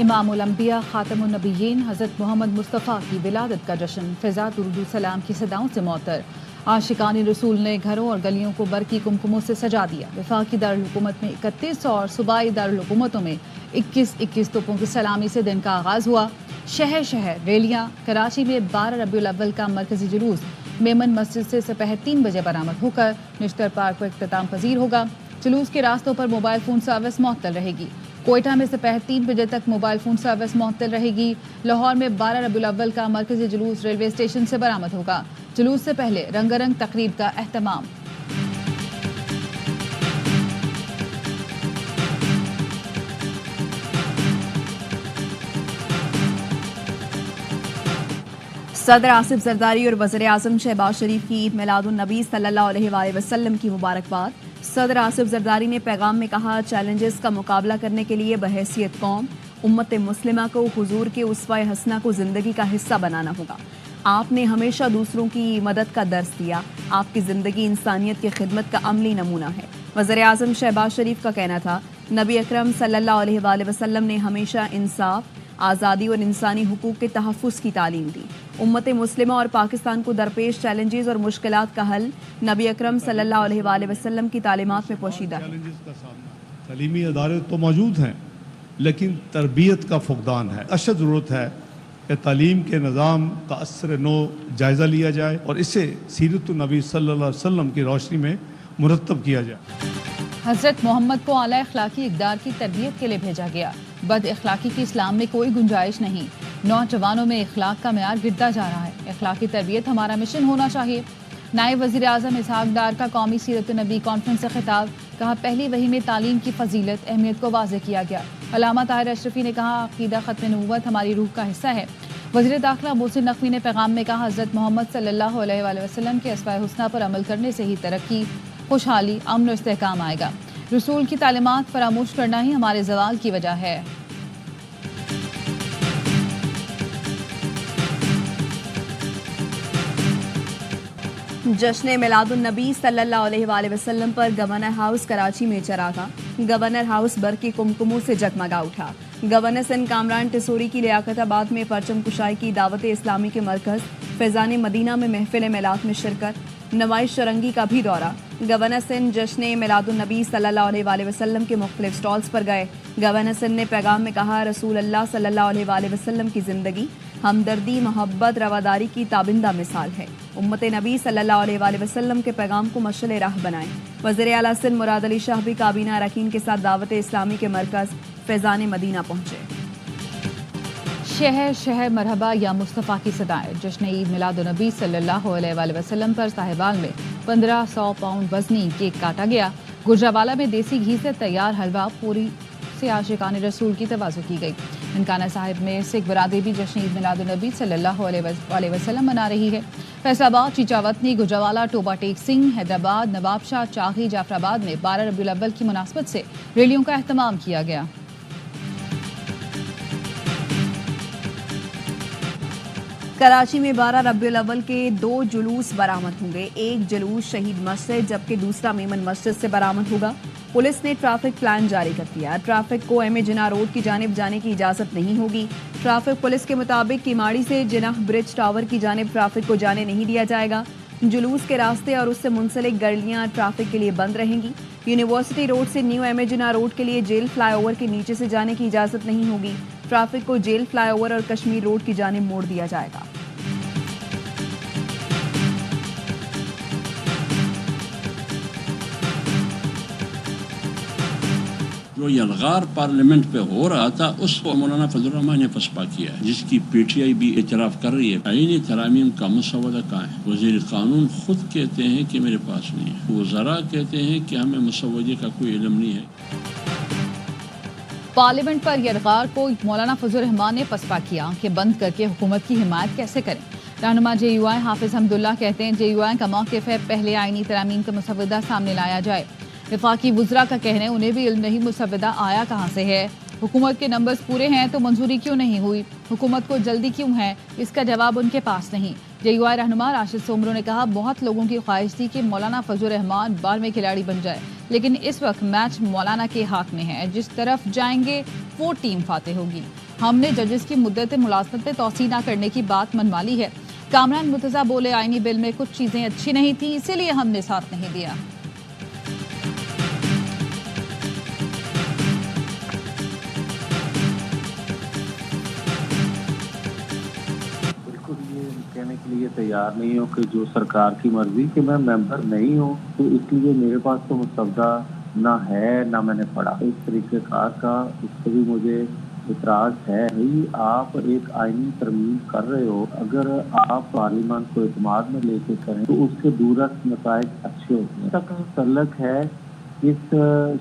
امام الانبیاء خاتم النبیین حضرت محمد مصطفیٰ کی ولادت کا جشن فضا درود و سلام کی صداؤں سے معطر. عاشقان رسول نے گھروں اور گلیوں کو برقی کمکموں سے سجا دیا. وفاقی دارالحکومت میں 31 اور صوبائی دارالحکومتوں میں 21 توپوں کی سلامی سے دن کا آغاز ہوا. شہر شہر ریلیاں. کراچی میں 12 ربیع الاول کا مرکزی جلوس میمن مسجد سے سپہر 3 بجے برآمد ہو کر نشتر پارک کو اختتام پذیر ہوگا. جلوس کے راستوں پر موبائل فون سروس معطل رہے گی. کوئٹہ میں سپہر 3 بجے تک موبائل فون سروس معطل رہے گی. لاہور میں 12 ربیع الاول کا مرکزی جلوس ریلوے اسٹیشن سے برآمد ہوگا. جلوس سے پہلے رنگا رنگ تقریب کا اہتمام. صدر آصف زرداری اور وزیر اعظم شہباز شریف کی عید میلاد النبی صلی اللہ علیہ وآلہ وسلم کی مبارکباد. صدر آصف زرداری نے پیغام میں کہا، چیلنجز کا مقابلہ کرنے کے لیے بحیثیت قوم امت مسلمہ کو حضور کے اسوہ حسنہ کو زندگی کا حصہ بنانا ہوگا. آپ نے ہمیشہ دوسروں کی مدد کا درس دیا. آپ کی زندگی انسانیت کی خدمت کا عملی نمونہ ہے. وزیر اعظم شہباز شریف کا کہنا تھا، نبی اکرم صلی اللہ علیہ وآلہ وسلم نے ہمیشہ انصاف، آزادی اور انسانی حقوق کے تحفظ کی تعلیم دی. امت مسلمہ اور پاکستان کو درپیش چیلنجز اور مشکلات کا حل نبی اکرم صلی اللہ علیہ وآلہ وسلم کی تعلیمات میں پوشیدہ ہے. تعلیمی ادارے تو موجود ہیں لیکن تربیت کا فقدان ہے. اشد ضرورت ہے کہ تعلیم کے نظام کا اثر نو جائزہ لیا جائے اور اسے سیرت النبی صلی اللہ علیہ وسلم کی روشنی میں مرتب کیا جائے. حضرت محمد کو اعلیٰ اخلاقی اقدار کی تربیت کے لیے بھیجا گیا. بد اخلاقی کی اسلام میں کوئی گنجائش نہیں. نوجوانوں میں اخلاق کا معیار گرتا جا رہا ہے. اخلاقی تربیت ہمارا مشن ہونا چاہیے. نائب وزیر اعظم اسحاق ڈار کا قومی سیرت النبی کانفرنس سے خطاب. کہا، پہلی وحی میں تعلیم کی فضیلت اہمیت کو واضح کیا گیا. علامہ طاہر اشرفی نے کہا، عقیدہ ختم نبوت ہماری روح کا حصہ ہے. وزیر داخلہ محسن نقوی نے پیغام میں کہا، حضرت محمد صلی اللہ علیہ وآلہ وسلم کے اسوہ حسنہ پر عمل کرنے سے ہی ترقی، خوشحالی، امن و استحکام آئے گا. رسول کی تعلیمات فراموش کرنا ہی ہمارے زوال کی وجہ ہے. جشن میلاد النبی صلی اللہ علیہ وآلہ وسلم پر گورنر ہاؤس کراچی میں چراغاں. گورنر ہاؤس برقی کمکموں سے جگمگا اٹھا. گورنر سندھ کامران ٹسوری کی لیاقت آباد میں پرچم کشائی کی دعوت اسلامی کے مرکز فیضان مدینہ میں محفل میلاد میں شرکت. نمائش شرنگی کا بھی دورہ. گورنر سندھ جشن میلاد النبی صلی اللہ علیہ وآلہ وسلم کے مختلف سٹالز پر گئے. گورنر سندھ نے پیغام میں کہا، رسول اللہ صلی اللہ علیہ وآلہ وسلم کی زندگی ہمدردی، محبت، رواداری کی تابندہ مثال ہے. امت نبی صلی اللہ علیہ وآلہ وسلم کے پیغام کو مشعل راہ بنائیں. وزیر اعلیٰ سندھ مراد علی شاہ بھی کابینہ اراکین کے ساتھ دعوت اسلامی کے مرکز فیضان مدینہ پہنچے. شہر شہر مرحبا یا مصطفیٰ کی صدائیں. جشن عید میلاد النبی صلی اللہ علیہ وآلہ وسلم پر صاحبال میں 1500 پاؤنڈ وزنی کیک کاٹا گیا. گجرانوالہ میں دیسی گھی سے تیار حلوہ پوری سے عاشقان رسول کی تواضع کی گئی. ننکانہ صاحب میں سکھ برادری بھی جشن عید میلاد النبی صلی اللہ علیہ وسلم منا رہی ہے. فیصل آباد، چیچاوتنی، گجرانوالہ، ٹوبہ ٹیک سنگھ، حیدرآباد، نواب شاہ، چاغی، جعفر آباد میں 12 ربیع الاول کی مناسبت سے ریلیوں کا اہتمام کیا گیا. کراچی میں 12 ربیع الاول کے 2 جلوس برآمد ہوں گے. ایک جلوس شہید مسجد جبکہ دوسرا میمن مسجد سے برآمد ہوگا. پولیس نے ٹریفک پلان جاری کر دیا. ٹریفک کو ایم اے جناح روڈ کی جانب جانے کی اجازت نہیں ہوگی. ٹریفک پولیس کے مطابق کیماڑی سے جناح برج ٹاور کی جانب ٹریفک کو جانے نہیں دیا جائے گا. جلوس کے راستے اور اس سے منسلک گلیاں ٹریفک کے لیے بند رہیں گی. یونیورسٹی روڈ سے نیو ایم اے جناح روڈ کے لیے جیل فلائی اوور کے نیچے سے جانے کی اجازت نہیں ہوگی. ٹریفک کو جیل فلائی اوور اور کشمیر روڈ کی جانب موڑ دیا جائے گا. جو یلغار پارلیمنٹ پہ ہو رہا تھا اس کو مولانا فضل الرحمان نے پسپا کیا ہے، جس کی پی ٹی آئی بھی اعتراف کر رہی ہے. آئینی ترامیم کا مسودہ کہاں ہے؟ وزیر قانون خود کہتے ہیں کہ میرے پاس نہیں ہے. وزراء کہتے ہیں کہ ہمیں مسودے کا کوئی علم نہیں ہے. پارلیمنٹ پر یلغار کو مولانا فضل الرحمان نے پسپا کیا. آنکھیں بند کر کے حکومت کی حمایت کیسے کریں؟ رہنما جے یو آئی حافظ حمداللہ کہتے ہیں، جے یو آئی کا موقف ہے پہلے آئینی ترامیم کا مسودہ سامنے لایا جائے. وفاقی وزراء کا کہنا ہے انہیں بھی علم نہیں مسودہ آیا کہاں سے ہے. حکومت کے نمبرز پورے ہیں تو منظوری کیوں نہیں ہوئی؟ حکومت کو جلدی کیوں ہے؟ اس کا جواب ان کے پاس نہیں. جے یو آئی رہنما راشد سومرو نے کہا، بہت لوگوں کی خواہش تھی کہ مولانا فضل الرحمان بال میں کھلاڑی بن جائے، لیکن اس وقت میچ مولانا کے ہاتھ میں ہے. جس طرف جائیں گے وہ ٹیم فاتح ہوگی. ہم نے ججز کی مدت ملازمت میں توسیع نہ کرنے کی بات منوا لی ہے. کامران مرتضیٰ بولے آئینی بل میں کچھ چیزیں اچھی نہیں تھیں اسی لیے ہم نے ساتھ نہیں دیا. کہنے کے لیے تیار نہیں ہوں کہ جو سرکار کی مرضی کہ میں ممبر نہیں ہوں تو اس لیے میرے پاس تو مسودہ نہ ہے نہ میں نے پڑھا. اس طریقہ کار کا اس سے بھی مجھے اعتراض ہے. بھائی آپ ایک آئینی ترمیم کر رہے ہو, اگر آپ پارلیمان کو اعتماد میں لے کے کریں تو اس کے دورست نتائج اچھے ہوتے ہیں. تک تعلق ہے اس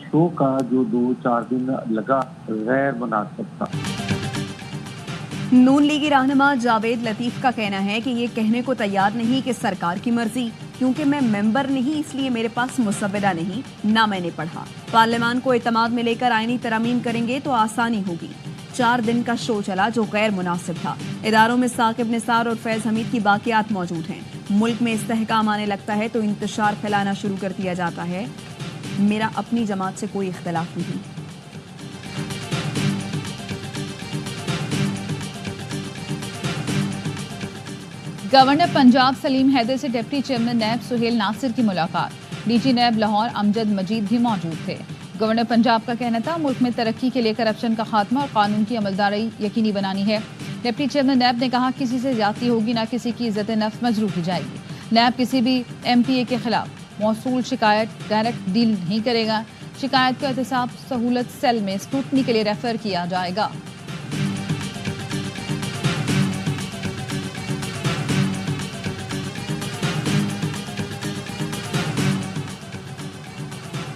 شو کا جو 2-4 دن لگا غیر مناسب تھا. نون لیگی رہنما جاوید لطیف کا کہنا ہے کہ یہ کہنے کو تیار نہیں کہ سرکار کی مرضی, کیونکہ میں ممبر نہیں اس لیے میرے پاس مسودہ نہیں نہ میں نے پڑھا. پارلیمان کو اعتماد میں لے کر آئینی ترامیم کریں گے تو آسانی ہوگی. 4 دن کا شو چلا جو غیر مناسب تھا. اداروں میں ثاقب نثار اور فیض حمید کی باقیات موجود ہیں. ملک میں استحکام آنے لگتا ہے تو انتشار پھیلانا شروع کر دیا جاتا ہے. میرا اپنی جماعت سے کوئی اختلاف نہیں. گورنر پنجاب سلیم حیدر سے ڈپٹی چیئرمین نیب سہیل ناصر کی ملاقات. ڈی جی نیب لاہور امجد مجید بھی موجود تھے. گورنر پنجاب کا کہنا تھا ملک میں ترقی کے لیے کرپشن کا خاتمہ اور قانون کی عملداری یقینی بنانی ہے. ڈپٹی چیئرمین نیب نے کہا کسی سے زیادتی ہوگی نہ کسی کی عزت نفس مجروح کی جائے گی. نیب کسی بھی ایم پی اے کے خلاف موصول شکایت ڈائریکٹ ڈیل نہیں کرے گا. شکایت کو احتساب سہولت سیل میں اسکروٹنی کے لیے ریفر کیا جائے گا.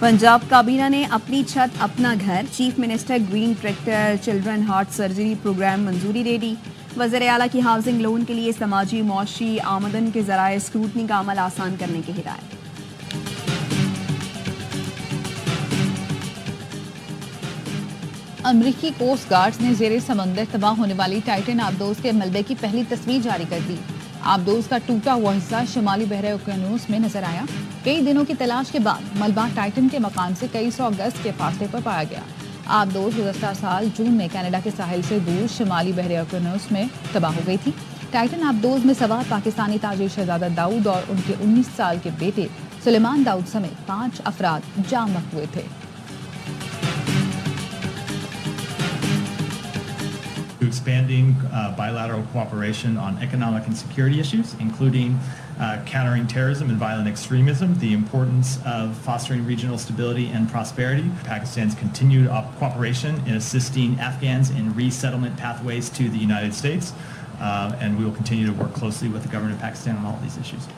پنجاب کابینہ نے اپنی چھت اپنا گھر chief minister green tractor children heart surgery program منظوری دے دی. وزیر اعلیٰ کی ہاؤسنگ لون کے لیے سماجی معاشی آمدن کے ذرائع اسکروٹنی کا عمل آسان کرنے کی ہدایت. امریکی کوسٹ گارڈز نے زیر سمندر تباہ ہونے والی ٹائٹن آبدوز کے ملبے کی پہلی تصویر جاری کر دی. آبدوز کا ٹوٹا ہوا حصہ شمالی بحر اوقیانوس میں نظر آیا. کئی دنوں کی تلاش کے بعد ملبہ ٹائٹن کے مکان سے کئی 100 گز کے فاصلے پر پایا گیا. آبدوز گزشتہ سال جون میں کینیڈا کے ساحل سے دور شمالی بحر اوقیانوس میں تباہ ہو گئی تھی. ٹائٹن آبدوز میں سوار پاکستانی تاجر شہزادہ داؤد اور ان کے 19 سال کے بیٹے سلیمان داؤد سمیت 5 افراد جاں بحق ہوئے تھے. Expanding bilateral cooperation on economic and security issues, including countering terrorism and violent extremism, the importance of fostering regional stability and prosperity, Pakistan's continued cooperation in assisting Afghans in resettlement pathways to the United States, and we will continue to work closely with the government of Pakistan on all these issues.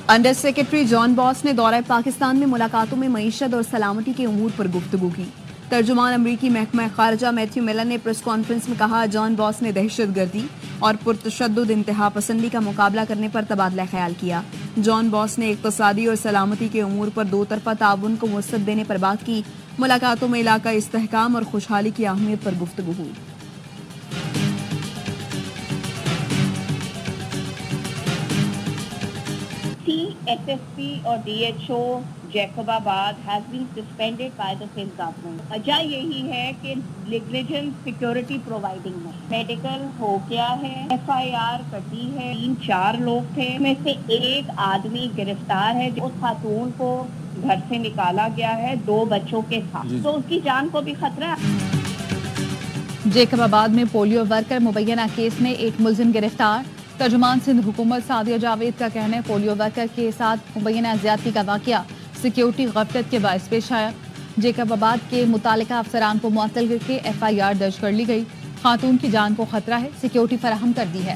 Under secretary John Bass نے دورہ پاکستان میں ملاقاتوں میں معیشت اور سلامتی کے امور پر گفتگو کی. ترجمان امریکی محکمہ خارجہ میتھیو ملن نے پریس کانفرنس میں کہا جان باس نے دہشت گردی اور پرتشدد انتہا پسندی کا مقابلہ کرنے پر تبادلہ خیال کیا. جان باس نے اقتصادی اور سلامتی کے امور پر 2 طرفہ تعاون کو وسعت دینے پر بات کی. ملاقاتوں میں علاقہ استحکام اور خوشحالی کی اہمیت پر گفتگو ہوئی. SSP or DHO جیکوب آباد has been suspended by the same government. وجہ یہی ہے کہ negligent security providing میں میڈیکل ہو گیا ہے. FIR کٹی ہے. 3-4 لوگ تھے, میں سے ایک آدمی گرفتار ہے. اس خاتون کو گھر سے نکالا گیا ہے 2 بچوں کے ساتھ, تو اس کی جان کو بھی خطرہ ہے. جیکب آباد میں پولیو ورکر مبینہ کیس میں ایک ملزم گرفتار. ترجمان سندھ حکومت سعدیہ جاوید کا کہنا ہے پولیو ورکر کے ساتھ مبینہ زیادتی کا واقعہ سیکیورٹی غفلت کے باعث پیش آیا. جیکب آباد کے متعلقہ افسران کو معطل کر کے FIR درج کر لی گئی. خاتون کی جان کو خطرہ ہے, سیکیورٹی فراہم کر دی ہے.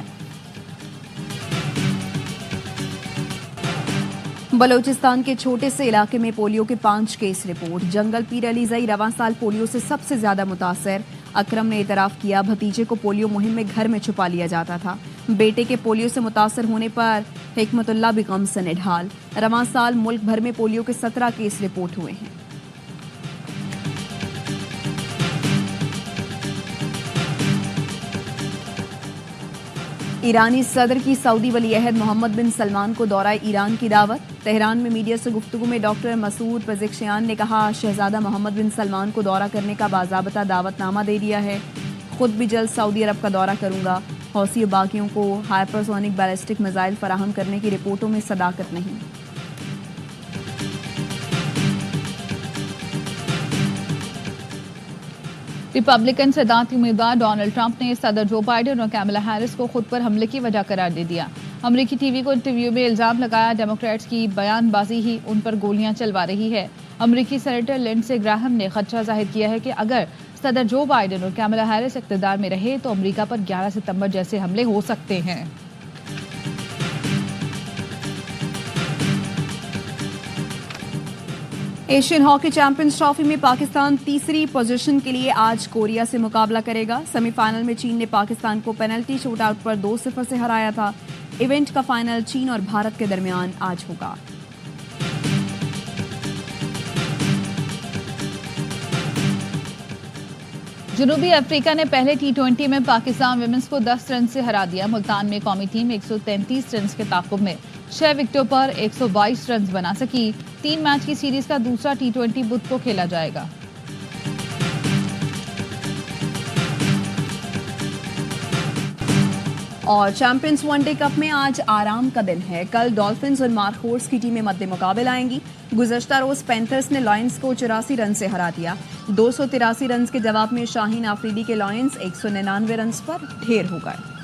بلوچستان کے چھوٹے سے علاقے میں پولیو کے 5 کیس رپورٹ. جنگل پیر علی زئی رواں سال پولیو سے سب سے زیادہ متاثر. اکرم نے اعتراف کیا بھتیجے کو پولیو مہم میں گھر میں چھپا لیا جاتا تھا. بیٹے کے پولیو سے متاثر ہونے پر حکمت اللہ بھی غم سے نڈھال. رواں سال ملک بھر میں پولیو کے 17 کیس رپورٹ ہوئے ہیں. ایرانی صدر کی سعودی ولی عہد محمد بن سلمان کو دورہ ایران کی دعوت. تہران میں میڈیا سے گفتگو میں ڈاکٹر مسعود پزشکیان نے کہا شہزادہ محمد بن سلمان کو دورہ کرنے کا باضابطہ دعوت نامہ دے دیا ہے. خود بھی جلد سعودی عرب کا دورہ کروں گا. حوثی و باغیوں کو ہائپرسونک بیلسٹک میزائل فراہم کرنے کی رپورٹوں میں صداقت نہیں. ریپبلکن صدارتی امیدوار ڈونلڈ ٹرمپ نے صدر جو بائیڈن اور کیملا ہیرس کو خود پر حملے کی وجہ قرار دے دیا. امریکی ٹی وی کو انٹرویو میں الزام لگایا ڈیموکریٹس کی بیان بازی ہی ان پر گولیاں چلوا رہی ہے. امریکی سینیٹر لنڈسے گراہم نے خدشہ ظاہر کیا ہے کہ اگر صدر جو بائیڈن اور کیملا ہیرس اقتدار میں رہے تو امریکہ پر 11 ستمبر جیسے حملے ہو سکتے ہیں. ایشین ہاکی چیمپئنز ٹرافی میں پاکستان تیسری پوزیشن کے لیے آج کوریا سے مقابلہ کرے گا. سیمی فائنل میں چین نے پاکستان کو پینلٹی شوٹ آؤٹ پر 2-0 سے ہرایا تھا. ایونٹ کا فائنل چین اور بھارت کے درمیان آج ہوگا. جنوبی افریقہ نے پہلے T20 میں پاکستان ویمنز کو 10 رن سے ہرا دیا. ملتان میں قومی ٹیم 133 رنز کے تعاقب میں 6 وکٹوں پر 122 رنز بنا سکی. 3 میچ کی سیریز کا دوسرا T20 بدھ کو کھیلا جائے گا. اور چیمپئنز ون ڈے کپ میں آج آرام کا دن ہے. کل ڈالفنز اور مارکھورس کی ٹیمیں مد مقابل آئیں گی. گزشتہ روز پینتھرز نے لائنز کو 84 رن سے ہرا دیا. 283 رنز کے جواب میں شاہین آفریدی کے لائنز 199 رنز پر ڈھیر ہو گئے.